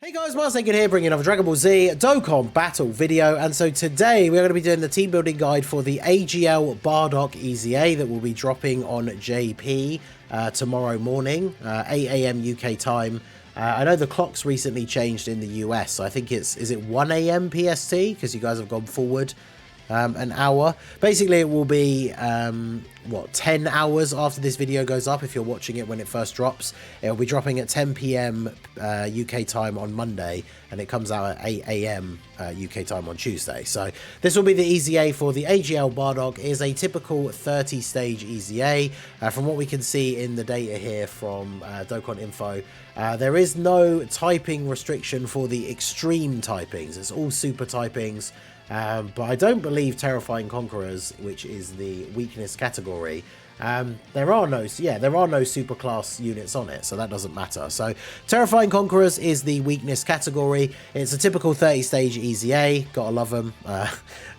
Hey guys, Marsnaken here, bringing another Dragon Ball Z Dokkan battle video, and so today we're going to be doing the team building guide for the AGL Bardock EZA that will be dropping on JP tomorrow morning, 8 AM UK time. I know the clocks recently changed in the US, so I think is it 1 AM PST, because you guys have gone forward an hour. Basically it will be 10 hours after this video goes up if you're watching it when it first drops. It'll be dropping at 10 PM UK time on Monday, and it comes out at 8 AM UK time on Tuesday. So this will be the EZA for the AGL Bardock. It is a typical 30 stage EZA. From what we can see in the data here from Dokkan info, there is no typing restriction for the extreme typings. It's all super typings. But I don't believe Terrifying Conquerors, which is the weakness category, there are no superclass units on it, so that doesn't matter. So Terrifying Conquerors is the weakness category. It's a typical 30 stage EZA. Gotta love them.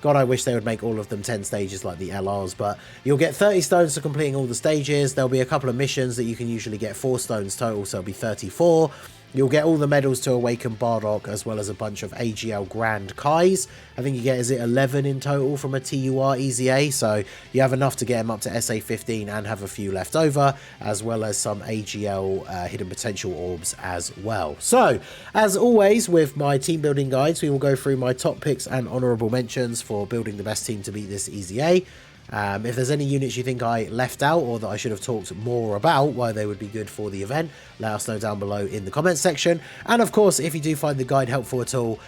God, I wish they would make all of them 10 stages like the LRs, but you'll get 30 stones for completing all the stages. There'll be a couple of missions that you can usually get 4 stones total, so it'll be 34. You'll get all the medals to awaken Bardock, as well as a bunch of AGL Grand Kais. I think you get, is it 11 in total from a TUR EZA? So you have enough to get him up to SA 15 and have a few left over, as well as some AGL Hidden Potential Orbs as well. So, as always with my team building guides, we will go through my top picks and honourable mentions for building the best team to beat this EZA. If there's any units you think I left out or that I should have talked more about why they would be good for the event, let us know down below in the comments section. And of course, if you do find the guide helpful at all,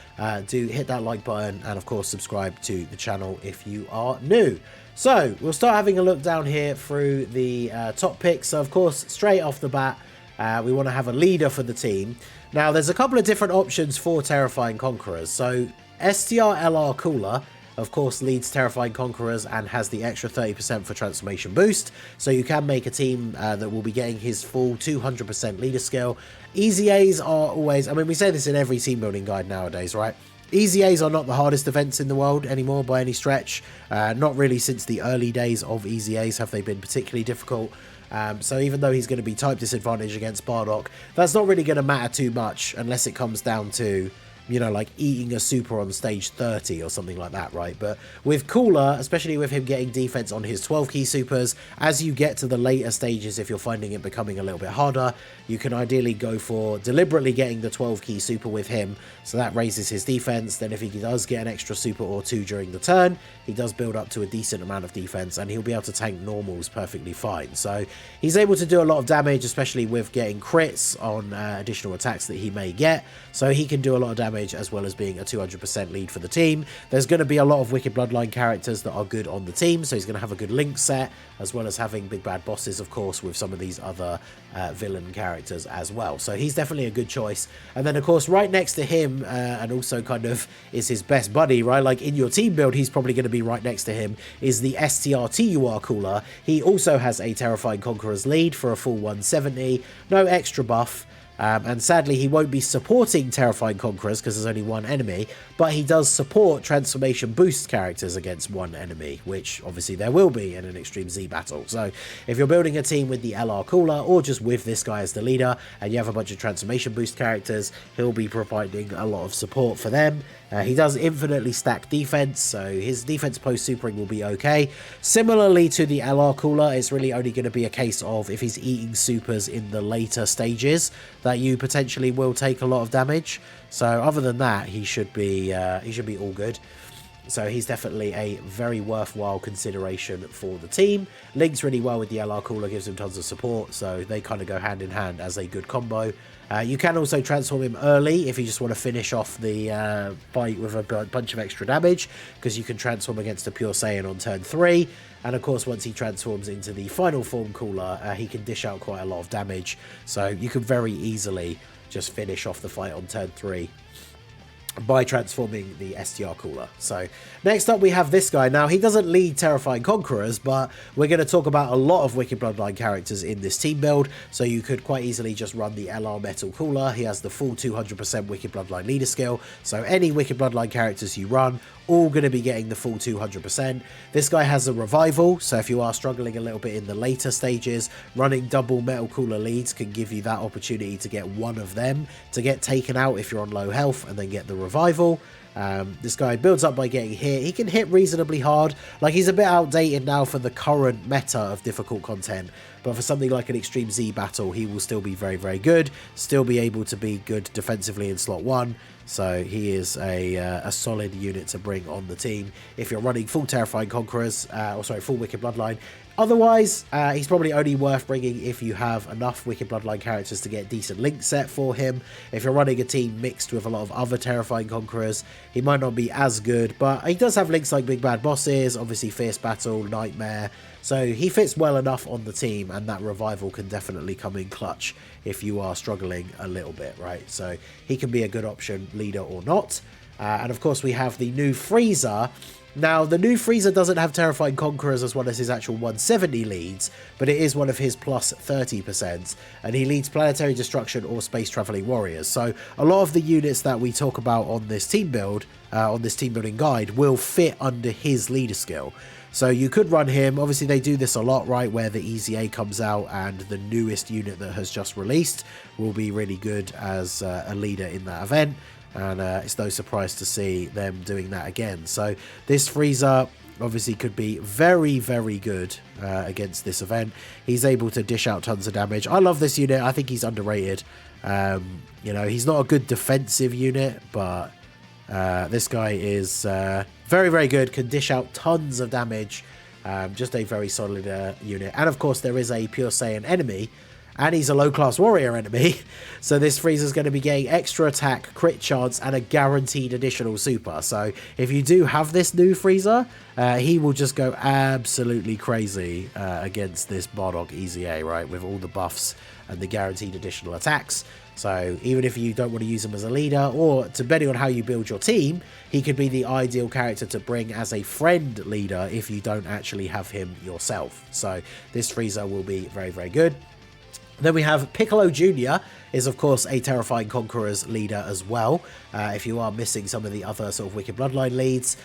do hit that like button, and of course subscribe to the channel if you are new. So we'll start having a look down here through the top picks. So of course, straight off the bat, we want to have a leader for the team. Now there's a couple of different options for Terrifying Conquerors. So STR LR Cooler, of course, leads Terrifying Conquerors and has the extra 30% for transformation boost, so you can make a team that will be getting his full 200% leader skill. EZAs are always, I mean, we say this in every team building guide nowadays, right? EZAs are not the hardest events in the world anymore by any stretch. Not really since the early days of EZAs have they been particularly difficult. So even though he's going to be type disadvantage against Bardock, that's not really going to matter too much unless it comes down to, you know, like eating a super on stage 30 or something like that, right? But with Cooler, especially with him getting defense on his 12 key supers, as you get to the later stages, if you're finding it becoming a little bit harder, you can ideally go for deliberately getting the 12 key super with him, so that raises his defense. Then if he does get an extra super or 2 during the turn, he does build up to a decent amount of defense, and he'll be able to tank normals perfectly fine. So he's able to do a lot of damage, especially with getting crits on additional attacks that he may get, so he can do a lot of damage as well as being a 200% lead for the team. There's going to be a lot of Wicked Bloodline characters that are good on the team, so he's going to have a good link set, as well as having big bad bosses, of course, with some of these other villain characters as well. So he's definitely a good choice. And then, of course, right next to him, and also kind of is his best buddy, right? Like in your team build, he's probably going to be right next to him, is the STR TUR Cooler. He also has a Terrifying Conqueror's lead for a full 170, no extra buff. And sadly, he won't be supporting Terrifying Conquerors because there's only one enemy, but he does support transformation boost characters against one enemy, which obviously there will be in an Extreme Z battle. So if you're building a team with the LR Cooler, or just with this guy as the leader, and you have a bunch of transformation boost characters, he'll be providing a lot of support for them. He does infinitely stack defense, so his defense post-supering will be okay. Similarly to the LR Cooler, it's really only going to be a case of if he's eating supers in the later stages that you potentially will take a lot of damage. So other than that, he should be all good. So he's definitely a very worthwhile consideration for the team. Links really well with the LR Cooler, gives him tons of support, so they kind of go hand in hand as a good combo. You can also transform him early if you just want to finish off the fight with a bunch of extra damage, because you can transform against a Pure Saiyan on turn 3. And of course, once he transforms into the final form Cooler, he can dish out quite a lot of damage. So you can very easily just finish off the fight on turn 3. by transforming the STR cooler. So next up we have this guy. Now he doesn't lead Terrifying Conquerors, but we're going to talk about a lot of Wicked Bloodline characters in this team build, so you could quite easily just run the LR Metal cooler. He has the full 200% Wicked Bloodline leader skill, so any Wicked Bloodline characters you run all going to be getting the full 200%. This guy has a revival, so if you are struggling a little bit in the later stages, running double metal cooler leads can give you that opportunity to get one of them to get taken out if you're on low health, and then get the revival. This guy builds up by getting hit. He can hit reasonably hard. Like, he's a bit outdated now for the current meta of difficult content, but for something like an Extreme Z battle, he will still be very, very good. Still be able to be good defensively in slot 1. So he is a solid unit to bring on the team if you're running full Terrifying Conquerors, or sorry, full Wicked Bloodline. Otherwise, he's probably only worth bringing if you have enough Wicked Bloodline characters to get a decent link set for him. If you're running a team mixed with a lot of other Terrifying Conquerors, he might not be as good, but he does have links like Big Bad Bosses, obviously Fierce Battle, Nightmare, so he fits well enough on the team, and that revival can definitely come in clutch if you are struggling a little bit, right? So he can be a good option, leader or not. And of course we have the new Freezer. Now, the new Freezer doesn't have Terrifying Conquerors as one as his actual 170 leads, but it is one of his plus 30%, and he leads Planetary Destruction or Space Traveling Warriors. So a lot of the units that we talk about on this team build, on this team building guide, will fit under his leader skill. So you could run him. Obviously they do this a lot, right, where the EZA comes out and the newest unit that has just released will be really good as a leader in that event. And it's no surprise to see them doing that again. So this Freezer obviously could be very, very good against this event. He's able to dish out tons of damage. I love this unit. I think he's underrated. You know, he's not a good defensive unit, but this guy is very, very good. Can dish out tons of damage. Just a very solid unit. And of course, there is a Pure Saiyan enemy. And he's a low-class warrior enemy, so this Freezer's going to be getting extra attack, crit chance, and a guaranteed additional super. So if you do have this new Freezer, he will just go absolutely crazy against this Bardock EZA, right, with all the buffs and the guaranteed additional attacks. So even if you don't want to use him as a leader, or depending on how you build your team, he could be the ideal character to bring as a friend leader if you don't actually have him yourself. So this Freezer will be very, very good. Then we have Piccolo Jr. is, of course, a Terrifying Conquerors leader as well, if you are missing some of the other sort of Wicked Bloodline leads.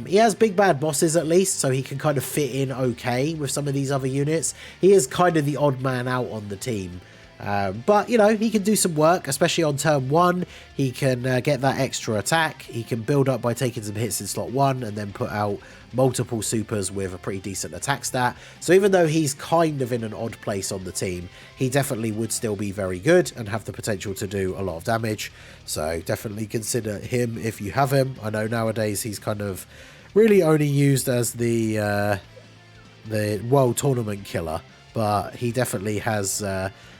He has Big Bad Bosses at least, so he can kind of fit in okay with some of these other units. He is kind of the odd man out on the team. But, you know, he can do some work, especially on turn 1. He can get that extra attack. He can build up by taking some hits in slot 1 and then put out multiple supers with a pretty decent attack stat. So even though he's kind of in an odd place on the team, he definitely would still be very good and have the potential to do a lot of damage. So definitely consider him if you have him. I know nowadays he's kind of really only used as the World Tournament killer, but he definitely has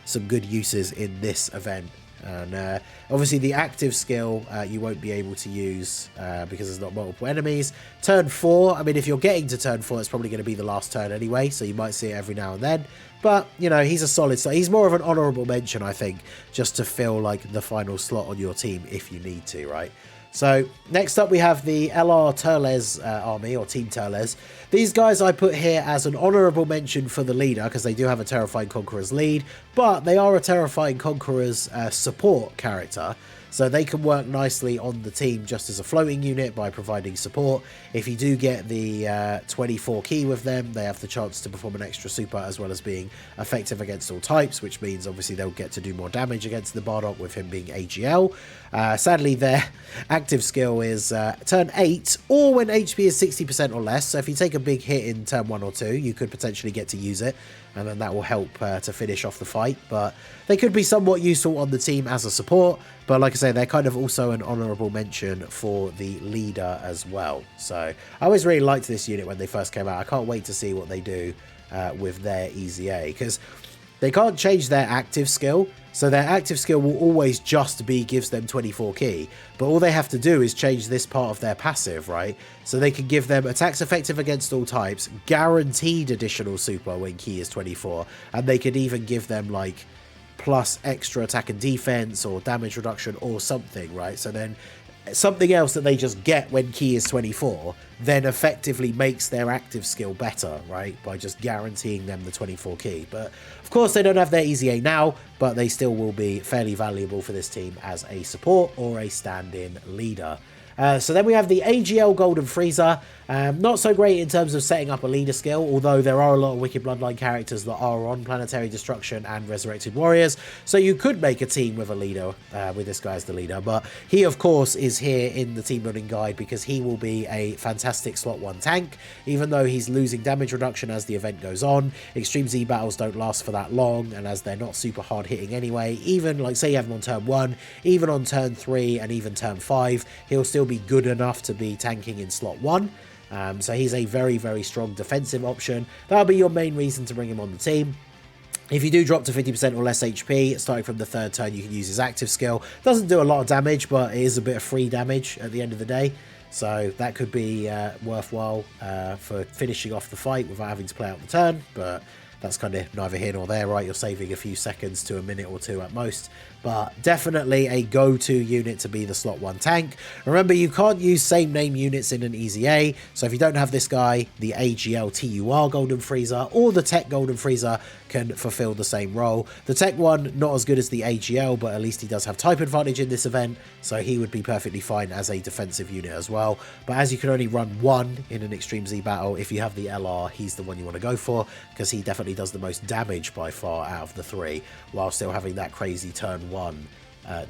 some good uses in this event. And obviously the active skill you won't be able to use because there's not multiple enemies. Turn 4, I mean, if you're getting to turn 4, it's probably going to be the last turn anyway, so you might see it every now and then. But, you know, he's a solid slot. He's more of an honourable mention, I think, just to fill, like, the final slot on your team if you need to, right? So, next up we have the LR Turles army, or Team Turles. These guys I put here as an honourable mention for the leader, because they do have a Terrifying Conquerors lead, but they are a Terrifying Conquerors support character. So they can work nicely on the team just as a floating unit by providing support. If you do get the 24 key with them, they have the chance to perform an extra super as well as being effective against all types, which means obviously they'll get to do more damage against the Bardock with him being AGL. Sadly, their active skill is turn 8 or when HP is 60% or less. So if you take a big hit in turn 1 or 2, you could potentially get to use it, and then that will help to finish off the fight. But they could be somewhat useful on the team as a support, but like I say, they're kind of also an honourable mention for the leader as well. So I always really liked this unit when they first came out. I can't wait to see what they do with their EZA, because they can't change their active skill, so their active skill will always just be gives them 24 key, but all they have to do is change this part of their passive, right? So they can give them attacks effective against all types, guaranteed additional super when key is 24, and they could even give them like plus extra attack and defense or damage reduction or something, right? So then something else that they just get when Ki is 24 then effectively makes their active skill better, right? By just guaranteeing them the 24 Ki. But of course they don't have their EZA now, but they still will be fairly valuable for this team as a support or a stand-in leader. So then we have the AGL Golden Freezer. Not so great in terms of setting up a leader skill, although there are a lot of Wicked Bloodline characters that are on Planetary Destruction and Resurrected Warriors. So you could make a team with a leader, with this guy as the leader. But he, of course, is here in the team building guide because he will be a fantastic slot 1 tank. Even though he's losing damage reduction as the event goes on, Extreme Z battles don't last for that long, and as they're not super hard hitting anyway, even like say you have him on turn 1, even on turn 3 and even turn 5, he'll still be good enough to be tanking in slot 1. So he's a very, very strong defensive option. That'll be your main reason to bring him on the team. If you do drop to 50% or less HP, starting from the 3rd turn, you can use his active skill. Doesn't do a lot of damage, but it is a bit of free damage at the end of the day. So that could be worthwhile for finishing off the fight without having to play out the turn. But that's kind of neither here nor there, right? You're saving a few seconds to a minute or two at most. But definitely a go-to unit to be the slot 1 tank. Remember, you can't use same name units in an EZA. So if you don't have this guy, the AGL TUR Golden Freezer or the Tech Golden Freezer can fulfill the same role. The Tech one, not as good as the AGL, but at least he does have type advantage in this event. So he would be perfectly fine as a defensive unit as well. But as you can only run 1 in an Extreme Z battle, if you have the LR, he's the one you want to go for because he definitely does the most damage by far out of the 3, while still having that crazy turn 1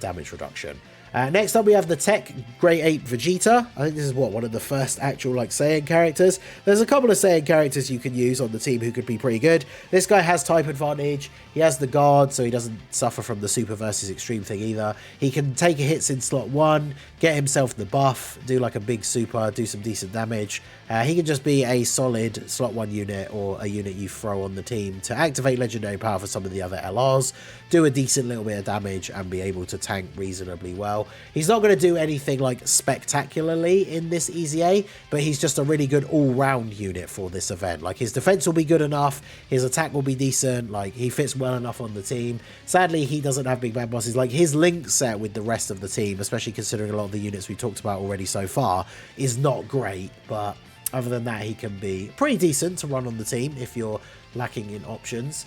damage reduction. Next up we have the Tech Great Ape Vegeta. I think this is one of the first actual like Saiyan characters. There's a couple of Saiyan characters you can use on the team who could be pretty good. This guy has type advantage. He has the guard, so he doesn't suffer from the super versus extreme thing either. He can take hits in slot 1, get himself the buff, do like a big super, do some decent damage. He can just be a solid slot 1 unit or a unit you throw on the team to activate legendary power for some of the other LRs, do a decent little bit of damage and be able to tank reasonably well. He's not going to do anything like spectacularly in this EZA, but he's just a really good all-round unit for this event. Like his defense will be good enough, his attack will be decent, like he fits well enough on the team. Sadly, he doesn't have big bad bosses. Like his link set with the rest of the team, especially considering a lot of the units we talked about already so far, is not great, but other than that, he can be pretty decent to run on the team if you're lacking in options.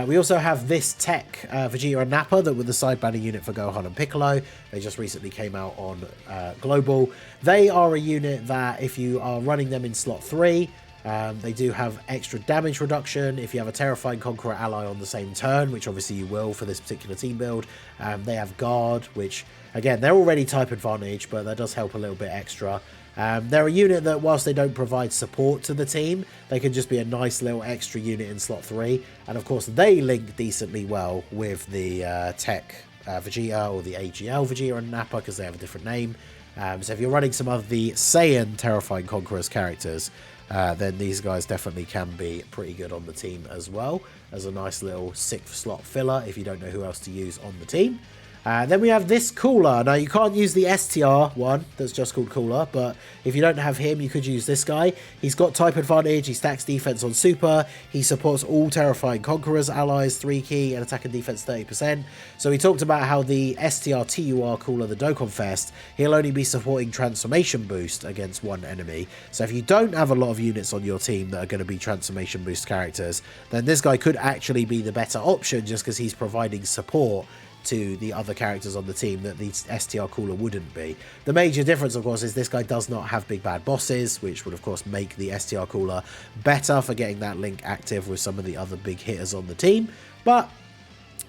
We also have this Tech Vegeta and Nappa that were the side banner unit for Gohan and Piccolo. They just recently came out on Global. They are a unit that if you are running them in slot 3, they do have extra damage reduction if you have a Terrifying Conqueror ally on the same turn, which obviously you will for this particular team build. They have Guard, which again, they're already type advantage, but that does help a little bit extra. They're a unit that, whilst they don't provide support to the team, they can just be a nice little extra unit in slot 3. And of course, they link decently well with the Tech Vegeta or the AGL Vegeta and Nappa because they have a different name. So if you're running some of the Saiyan Terrifying Conquerors characters, then these guys definitely can be pretty good on the team as well, as a nice little 6th slot filler if you don't know who else to use on the team. Then we have this Cooler. Now, you can't use the STR one that's just called Cooler, but if you don't have him, you could use this guy. He's got type advantage, he stacks defense on super, he supports all Terrifying Conquerors allies, 3 key, and attack and defense 30%. So we talked about how the STR TUR Cooler, the Dokkan Fest, he'll only be supporting transformation boost against 1 enemy. So if you don't have a lot of units on your team that are going to be transformation boost characters, then this guy could actually be the better option just because he's providing support to the other characters on the team that the STR Cooler wouldn't be. The major difference, of course, is this guy does not have big bad bosses, which would, of course, make the STR Cooler better for getting that link active with some of the other big hitters on the team. But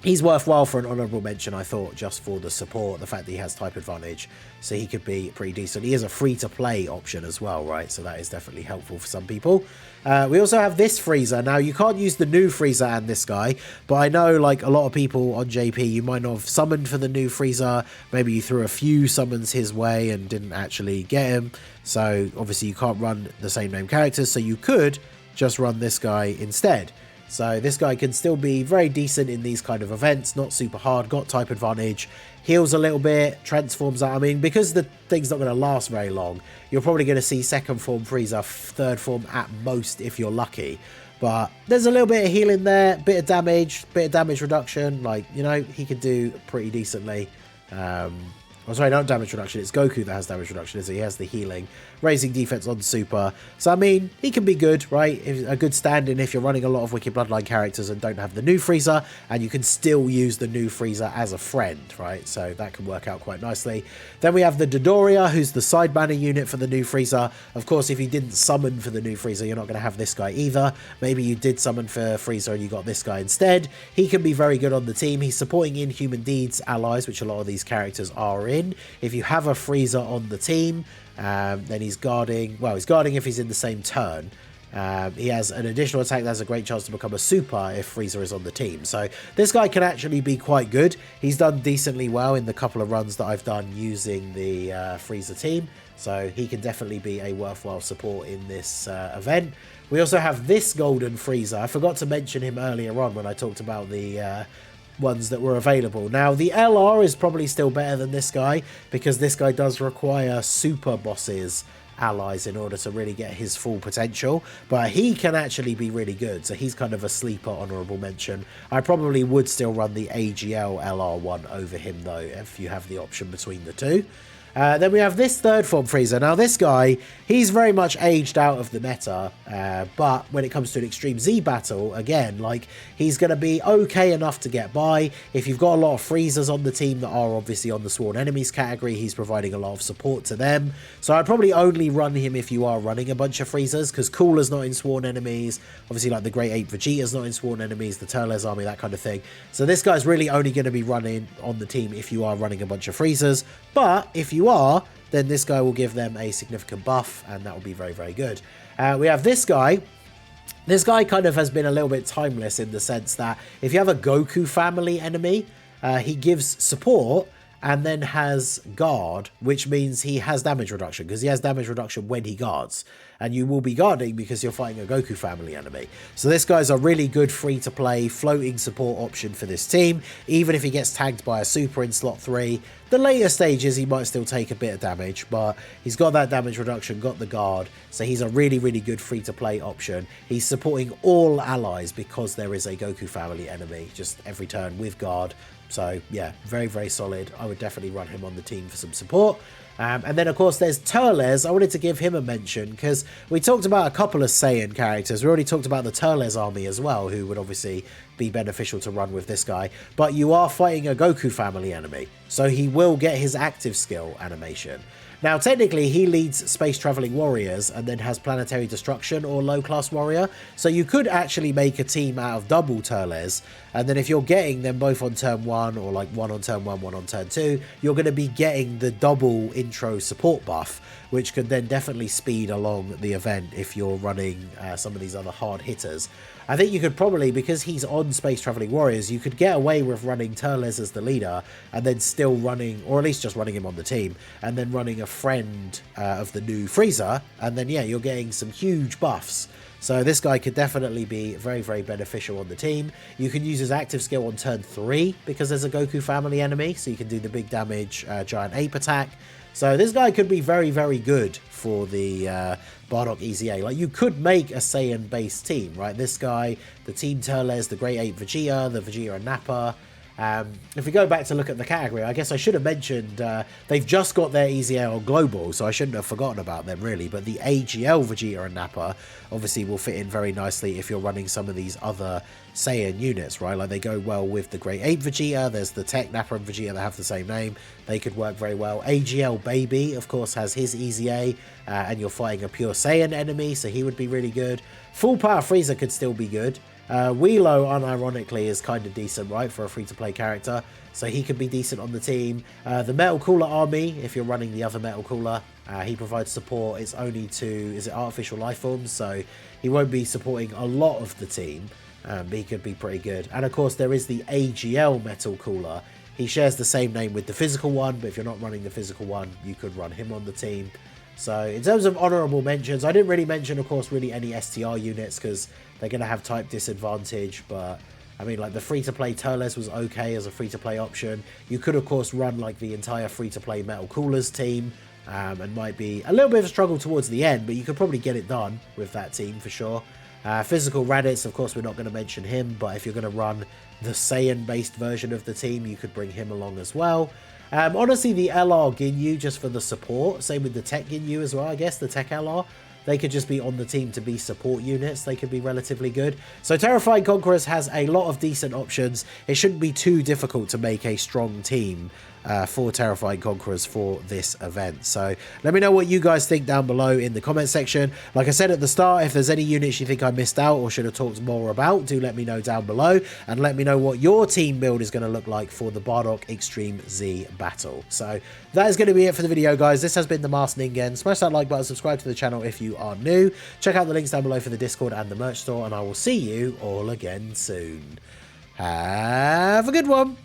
he's worthwhile for an honourable mention, I thought, just for the support, the fact that he has type advantage, so he could be pretty decent. He is a free-to-play option as well, right? So that is definitely helpful for some people. We also have this Freezer. Now, you can't use the new Freezer and this guy, but I know, like, a lot of people on JP, you might not have summoned for the new Freezer. Maybe you threw a few summons his way and didn't actually get him. So, obviously, you can't run the same name characters, so you could just run this guy instead. So this guy can still be very decent in these kind of events, not super hard, got type advantage, heals a little bit, transforms out. I mean, because the thing's not going to last very long, you're probably going to see 2nd form Freezer, 3rd form at most if you're lucky. But there's a little bit of healing there, bit of damage reduction, like, you know, he could do pretty decently. Oh, sorry, not damage reduction. It's Goku that has damage reduction, is it? He has the healing, raising defense on super. So, I mean, he can be good, right? A good stand-in if you're running a lot of Wicked Bloodline characters and don't have the new Frieza, and you can still use the new Frieza as a friend, right? So that can work out quite nicely. Then we have the Dodoria, who's the side banner unit for the new Frieza. Of course, if you didn't summon for the new Frieza, you're not going to have this guy either. Maybe you did summon for Frieza and you got this guy instead. He can be very good on the team. He's supporting Inhuman Deeds allies, which a lot of these characters are in. If you have a Frieza on the team, then he's guarding. Well, he's guarding if he's in the same turn. He has an additional attack that has a great chance to become a super if Frieza is on the team. So this guy can actually be quite good. He's done decently well in the couple of runs that I've done using the Frieza team. So he can definitely be a worthwhile support in this event. We also have this golden Frieza. I forgot to mention him earlier on when I talked about the ones that were available. Now, the LR is probably still better than this guy because this guy does require super bosses allies in order to really get his full potential, but he can actually be really good, so he's kind of a sleeper honorable mention. I probably would still run the AGL LR one over him though if you have the option between the two. Then we have this third form Frieza. Now this guy, he's very much aged out of the meta, but when it comes to an Extreme Z battle, again, like, he's going to be okay enough to get by. If you've got a lot of Friezas on the team that are obviously on the Sworn Enemies category, he's providing a lot of support to them. So I'd probably only run him if you are running a bunch of Friezas, because Cooler's not in Sworn Enemies, obviously like the Great Ape Vegeta's not in Sworn Enemies, the Turles army, that kind of thing. So this guy's really only going to be running on the team if you are running a bunch of Friezas, but if you are, then this guy will give them a significant buff, and that will be very, very good. We have this guy. This guy kind of has been a little bit timeless in the sense that if you have a Goku family enemy, he gives support and then has guard, which means he has damage reduction, because he has damage reduction when he guards. And you will be guarding because you're fighting a Goku family enemy. So this guy's a really good free-to-play floating support option for this team. Even if he gets tagged by a super in slot 3, the later stages he might still take a bit of damage, but he's got that damage reduction, got the guard, so he's a really, really good free-to-play option. He's supporting all allies because there is a Goku family enemy just every turn with guard. So yeah, very, very solid. I would definitely run him on the team for some support. And then, of course, there's Turles. I wanted to give him a mention because we talked about a couple of Saiyan characters. We already talked about the Turles army as well, who would obviously be beneficial to run with this guy. But you are fighting a Goku family enemy, so he will get his active skill animation. Now, technically, he leads Space Traveling Warriors and then has Planetary Destruction or Low Class Warrior. So you could actually make a team out of double Turles. And then if you're getting them both on turn 1 or like one on turn 1, one on turn 2, you're going to be getting the double intro support buff, which could then definitely speed along the event if you're running some of these other hard hitters. I think you could probably, because he's on Space Traveling Warriors, you could get away with running Turles as the leader and then still running, or at least just running him on the team, and then running a friend of the new Frieza, and then yeah, you're getting some huge buffs. So this guy could definitely be very, very beneficial on the team. You can use his active skill on turn 3 because there's a Goku family enemy, so you can do the big damage giant ape attack. So this guy could be very, very good for the Bardock EZA. Like, you could make a Saiyan-based team, right? This guy, the Team Turles, the Great Ape Vegeta, the Vegeta and Nappa. If we go back to look at the category, I guess I should have mentioned they've just got their EZA on Global, so I shouldn't have forgotten about them, really. But the AGL Vegeta and Nappa obviously will fit in very nicely if you're running some of these other Saiyan units, right? Like, they go well with the Great Ape Vegeta. There's the Tech Nappa and Vegeta that have the same name. They could work very well. AGL Baby, of course, has his EZA, and you're fighting a pure Saiyan enemy, so he would be really good. Full Power Frieza could still be good. Wheelo, unironically, is kind of decent, right, for a free-to-play character, so he could be decent on the team. The Metal Cooler army, if you're running the other Metal Cooler, he provides support. It's only to, is it artificial life forms, so he won't be supporting a lot of the team, but he could be pretty good. And of course, there is the AGL Metal Cooler. He shares the same name with the physical one, but if you're not running the physical one, you could run him on the team. So in terms of honourable mentions, I didn't really mention, of course, really any STR units because they're going to have type disadvantage, but I mean, like, the free-to-play Turles was okay as a free-to-play option. You could, of course, run like the entire free-to-play Metal Coolers team, and might be a little bit of a struggle towards the end, but you could probably get it done with that team for sure. Physical Raditz, of course, we're not going to mention him, but if you're going to run the Saiyan-based version of the team, you could bring him along as well. Honestly, the LR Ginyu just for the support. Same with the Tech Ginyu as well, I guess, the Tech LR. They could just be on the team to be support units. They could be relatively good. So Terrifying Conquerors has a lot of decent options. It shouldn't be too difficult to make a strong team for Terrifying Conquerors for this event. So let me know what you guys think down below in the comment section. Like I said at the start, if there's any units you think I missed out or should have talked more about, do let me know down below, and let me know what your team build is going to look like for the Bardock Extreme Z battle. So that is going to be it for the video, guys. This has been the Masked Ningen. Smash that like button, subscribe to the channel if you are new. Check out the links down below for the Discord and the merch store, and I will see you all again soon. Have a good one.